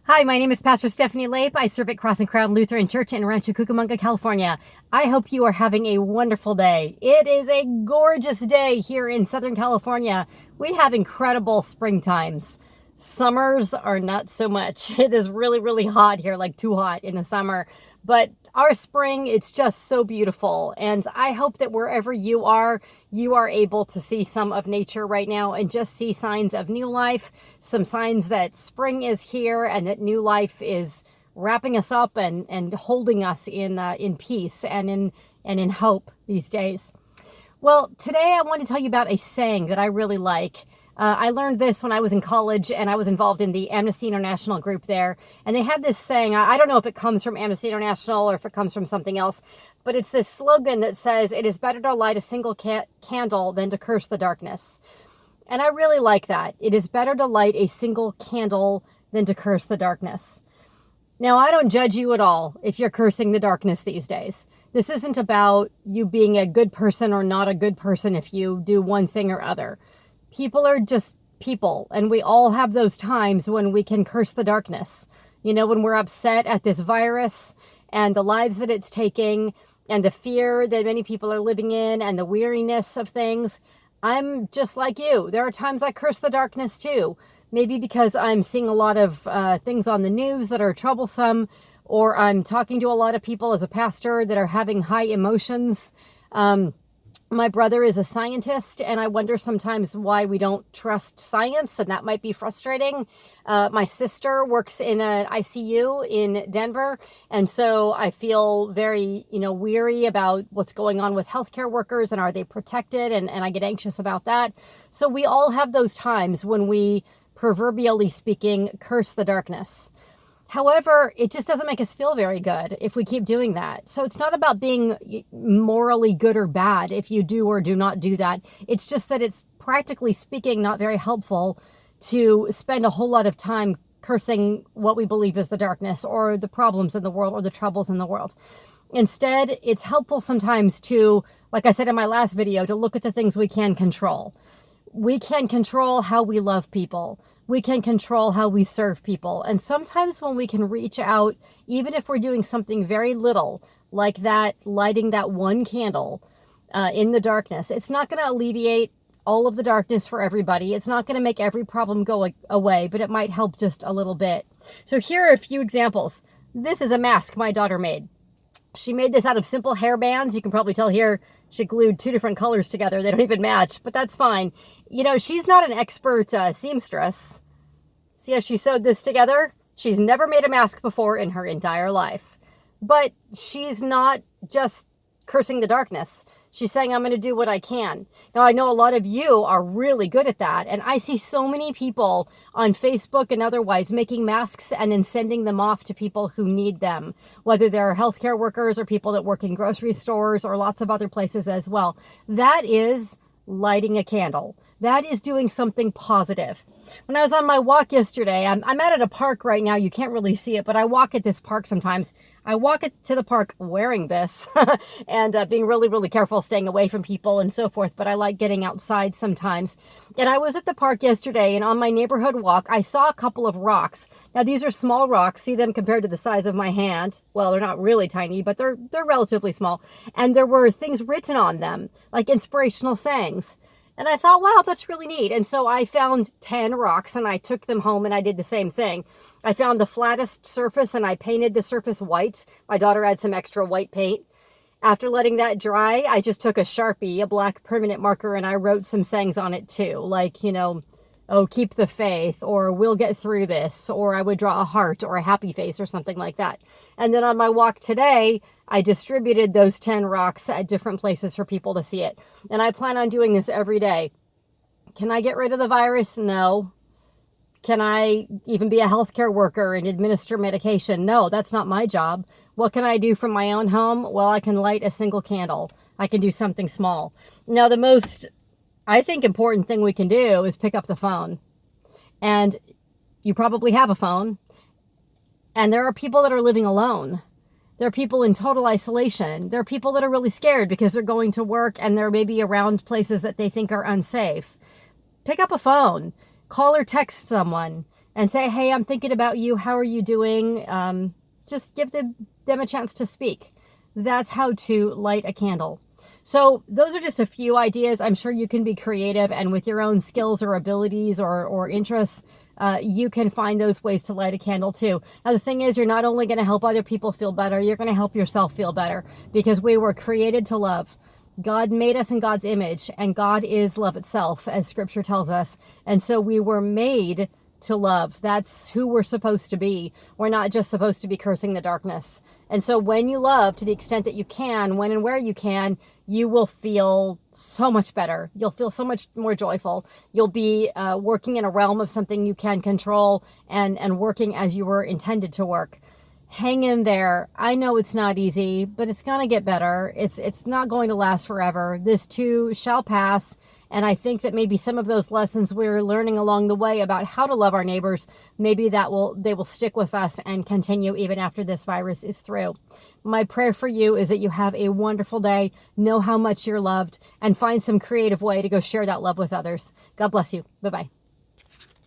Hi, my name is Pastor Stephanie Lape. I serve at Cross and Crown Lutheran Church in Rancho Cucamonga, California. I hope you are having a wonderful day. It is a gorgeous day here in Southern California. We have incredible spring times. Summers are not so much. It is really, really hot here, like too hot in the summer. But our spring, it's just so beautiful. And I hope that wherever you are able to see some of nature right now and just see signs of new life, some signs that spring is here and that new life is wrapping us up and holding us in peace and in hope these days. Well, today I want to tell you about a saying that I really like. I learned this when I was in college and I was involved in the Amnesty International group there. And they have this saying, I don't know if it comes from Amnesty International or if it comes from something else, but it's this slogan that says, "It is better to light a single candle than to curse the darkness." And I really like that. It is better to light a single candle than to curse the darkness. Now, I don't judge you at all if you're cursing the darkness these days. This isn't about you being a good person or not a good person if you do one thing or other. People are just people, and we all have those times when we can curse the darkness. You know, when we're upset at this virus and the lives that it's taking and the fear that many people are living in and the weariness of things. I'm just like you. There are times I curse the darkness too. Maybe because I'm seeing a lot of things on the news that are troublesome, or I'm talking to a lot of people as a pastor that are having high emotions. My brother is a scientist, and I wonder sometimes why we don't trust science, and that might be frustrating. My sister works in an ICU in Denver, and so I feel very, weary about what's going on with healthcare workers, and are they protected, and I get anxious about that. So we all have those times when we, proverbially speaking, curse the darkness. However, it just doesn't make us feel very good if we keep doing that. So it's not about being morally good or bad if you do or do not do that. It's just that it's, practically speaking, not very helpful to spend a whole lot of time cursing what we believe is the darkness or the problems in the world or the troubles in the world. Instead, it's helpful sometimes to, like I said in my last video, to look at the things we can control. We can control how we love people. We can control how we serve people. And sometimes when we can reach out, even if we're doing something very little, like that, lighting that one candle in the darkness, it's not going to alleviate all of the darkness for everybody. It's not going to make every problem go away, but it might help just a little bit. So here are a few examples. This is a mask my daughter made. She made this out of simple hair bands. You can probably tell here she glued two different colors together. They don't even match, but that's fine. She's not an expert seamstress. See how she sewed this together? She's never made a mask before in her entire life. But she's not just cursing the darkness. She's saying, I'm going to do what I can. Now, I know a lot of you are really good at that. And I see so many people on Facebook and otherwise making masks and then sending them off to people who need them, whether they're healthcare workers or people that work in grocery stores or lots of other places as well. That is lighting a candle. That is doing something positive. When I was on my walk yesterday, I'm at a park right now. You can't really see it, but I walk at this park sometimes. I walk to the park wearing this and being really, really careful, staying away from people and so forth. But I like getting outside sometimes. And I was at the park yesterday, and on my neighborhood walk, I saw a couple of rocks. Now, these are small rocks. See them compared to the size of my hand. Well, they're not really tiny, but they're relatively small. And there were things written on them, like inspirational sayings. And I thought, wow, that's really neat. And so I found 10 rocks and I took them home and I did the same thing. I found the flattest surface and I painted the surface white. My daughter had some extra white paint. After letting that dry, I just took a Sharpie, a black permanent marker, and I wrote some sayings on it too. Like, oh, keep the faith, or we'll get through this, or I would draw a heart or a happy face or something like that. And then on my walk today, I distributed those 10 rocks at different places for people to see it. And I plan on doing this every day. Can I get rid of the virus? No. Can I even be a healthcare worker and administer medication? No, that's not my job. What can I do from my own home? Well, I can light a single candle. I can do something small. Now, the most, I think, important thing we can do is pick up the phone. And you probably have a phone. And there are people that are living alone. There are people in total isolation. There are people that are really scared because they're going to work and they're maybe around places that they think are unsafe. Pick up a phone. Call or text someone. and say, hey, I'm thinking about you. How are you doing? Just give them a chance to speak. That's how to light a candle. So those are just a few ideas. I'm sure you can be creative, and with your own skills or abilities or interests, you can find those ways to light a candle too. Now, the thing is, you're not only going to help other people feel better, you're going to help yourself feel better, because we were created to love. God made us in God's image, and God is love itself, as scripture tells us. And so we were made to love. That's who we're supposed to be. We're not just supposed to be cursing the darkness. And so when you love to the extent that you can, when and where you can, you will feel so much better. You'll feel so much more joyful. You'll be working in a realm of something you can control, and working as you were intended to work. Hang in there. I know it's not easy, but it's going to get better. It's not going to last forever. This too shall pass. And I think that maybe some of those lessons we're learning along the way about how to love our neighbors, maybe they will stick with us and continue even after this virus is through. My prayer for you is that you have a wonderful day, know how much you're loved, and find some creative way to go share that love with others. God bless you. Bye-bye.